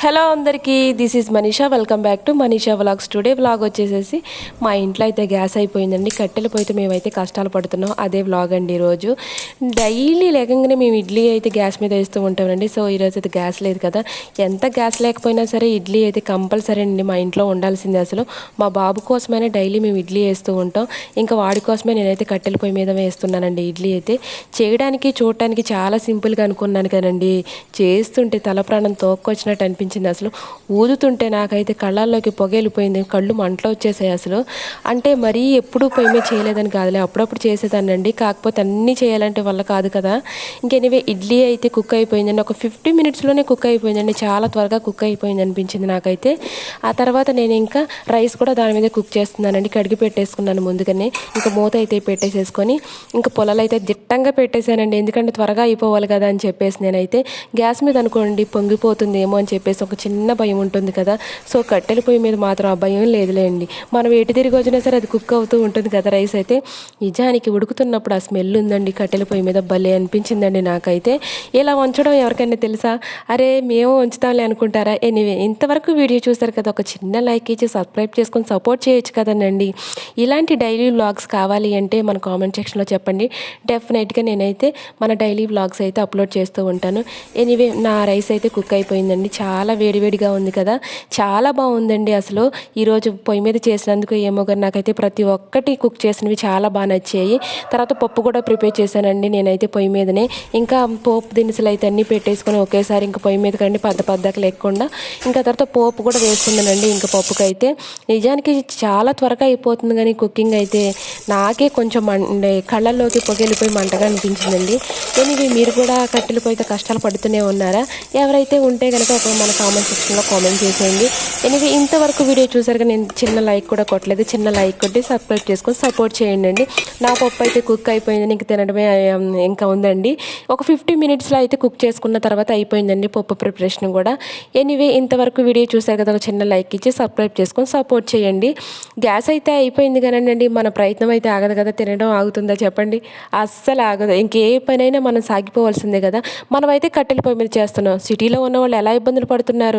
Hello అందరికీ, this is Manisha. Welcome back to Manisha vlogs. Today vlog వచ్చేసేసి మా ఇంట్లో అయితే గ్యాస్ అయిపోయిందండి. కట్టెల పొయ్యితో మేమైతే కష్టాలు పడుతున్నాం. అదే వ్లాగ్ అండి. ఈరోజు డైలీ లేకంగానే మేము ఇడ్లీ అయితే గ్యాస్ మీద వేస్తూ ఉంటామండి. సో ఈరోజు అయితే గ్యాస్ లేదు కదా, ఎంత గ్యాస్ లేకపోయినా సరే ఇడ్లీ అయితే కంపల్సరీ అండి మా ఇంట్లో ఉండాల్సిందే. అసలు మా బాబు కోసమైనా డైలీ మేము ఇడ్లీ వేస్తూ ఉంటాం. ఇంకా వాడి కోసమే నేనైతే కట్టెల పొయ్యి మీద వేస్తున్నానండి. ఇడ్లీ అయితే చేయడానికి చూడటానికి చాలా సింపుల్గా అనుకున్నాను కదండి, చేస్తుంటే తల ప్రాణం తోక్కొచ్చినట్టు అనిపించింది. అసలు ఊదుతుంటే నాకైతే కళ్ళల్లోకి పొగెళ్ళిపోయింది, కళ్ళు మంటలు వచ్చేసాయి అసలు. అంటే మరీ ఎప్పుడు పొయ్యి మీద చేయలేదని కాదులే, అప్పుడప్పుడు చేసేదాన్నండి. కాకపోతే అన్నీ చేయాలంటే వల్ల కాదు కదా. ఇంకెనివే ఇడ్లీ అయితే కుక్ అయిపోయిందండి. ఒక 50 మినిట్స్లోనే కుక్ అయిపోయిందండి. చాలా త్వరగా కుక్ అయిపోయింది అనిపించింది నాకైతే. ఆ తర్వాత నేను ఇంకా రైస్ కూడా దాని మీద కుక్ చేస్తున్నానండి. కడిగి పెట్టేసుకున్నాను ముందుగానే. ఇంకా మూత అయితే పెట్టేసేసుకొని ఇంకా పొలాలు అయితే దిట్టంగా పెట్టేశానండి. ఎందుకంటే త్వరగా అయిపోవాలి కదా అని చెప్పేసి. నేనైతే గ్యాస్ మీద అనుకోండి పొంగిపోతుందేమో అని చెప్పేసి ఒక చిన్న భయం ఉంటుంది కదా. సో కట్టెల పొయ్యి మీద మాత్రం ఆ భయం లేదులేండి. మనం ఎటు తిరిగి వచ్చినా సరే అది కుక్ అవుతూ ఉంటుంది కదా రైస్ అయితే. నిజానికి ఉడుకుతున్నప్పుడు ఆ స్మెల్ ఉందండి కట్టెల పొయ్యి మీద, భలే అనిపించిందండి నాకైతే. ఇలా వంచడం ఎవరికైనా తెలుసా? అరే మేము వంచుతాంలే అనుకుంటారా? ఎనీవే, ఇంతవరకు వీడియో చూస్తారు కదా, ఒక చిన్న లైక్ ఇచ్చి సబ్స్క్రైబ్ చేసుకొని సపోర్ట్ చేయొచ్చు కదండి. ఇలాంటి డైలీ వ్లాగ్స్ కావాలి అంటే మన కామెంట్ సెక్షన్లో చెప్పండి. డెఫినెట్గా నేనైతే మన డైలీ వ్లాగ్స్ అయితే అప్లోడ్ చేస్తూ ఉంటాను. ఎనీవే, నా రైస్ అయితే కుక్ అయిపోయిందండి. చాలా వేడివేడిగా ఉంది కదా, చాలా బాగుందండి అసలు. ఈరోజు పొయ్యి మీద చేసినందుకు ఏమో కానీ నాకైతే ప్రతి ఒక్కటి కుక్ చేసినవి చాలా బాగా నచ్చాయి. తర్వాత పప్పు కూడా ప్రిపేర్ చేశానండి నేనైతే పొయ్యి మీదనే. ఇంకా పోపు దినుసులు అయితే అన్నీ పెట్టేసుకొని ఒకేసారి ఇంకా పొయ్యి మీద కండి పద్దకు లేకుండా ఇంకా తర్వాత పోపు కూడా వేసుకున్నానండి. ఇంకా పప్పుకైతే నిజానికి చాలా త్వరగా అయిపోతుంది, కానీ కుకింగ్ అయితే నాకే కొంచెం కళ్ళల్లోకి పొగెళ్ళిపోయి మంటగా అనిపించిందండి. ఎనివి, మీరు కూడా కట్టెలు పోయితే కష్టాలు పడుతూనే ఉన్నారా? ఎవరైతే ఉంటే కనుక ఒక మన కామెంట్ సెక్షన్లో కామెంట్ చేసేయండి. ఎనివి, ఇంతవరకు వీడియో చూసారుగా, నేను చిన్న లైక్ కూడా కొట్టలేదు. చిన్న లైక్ కొట్టి సబ్స్క్రైబ్ చేసుకొని సపోర్ట్ చేయండి. నా పప్పు అయితే కుక్ అయిపోయింది, ఇంక తినడమే ఇంకా ఉందండి. ఒక 50 మినిట్స్లో అయితే కుక్ చేసుకున్న తర్వాత అయిపోయిందండి పప్పు ప్రిపరేషన్ కూడా. ఎనివే, ఇంతవరకు వీడియో చూసారు కదా, ఒక చిన్న లైక్ ఇచ్చి సబ్స్క్రైబ్ చేసుకొని సపోర్ట్ చేయండి. గ్యాస్ అయితే అయిపోయింది కానండి, మన ప్రయత్నం అయితే ఆగదు కదా. తినడం ఆగుతుందా చెప్పండి? అస్సలు ఆగదు. ఇంకే పనైనా మనం సాగిపోవాల్సిందే కదా. మనమైతే కట్టెల పొయ్యి మీద చేస్తున్నాం. సిటీలో ఉన్న వాళ్ళు ఎలా ఇబ్బందులు పడుతున్నారు.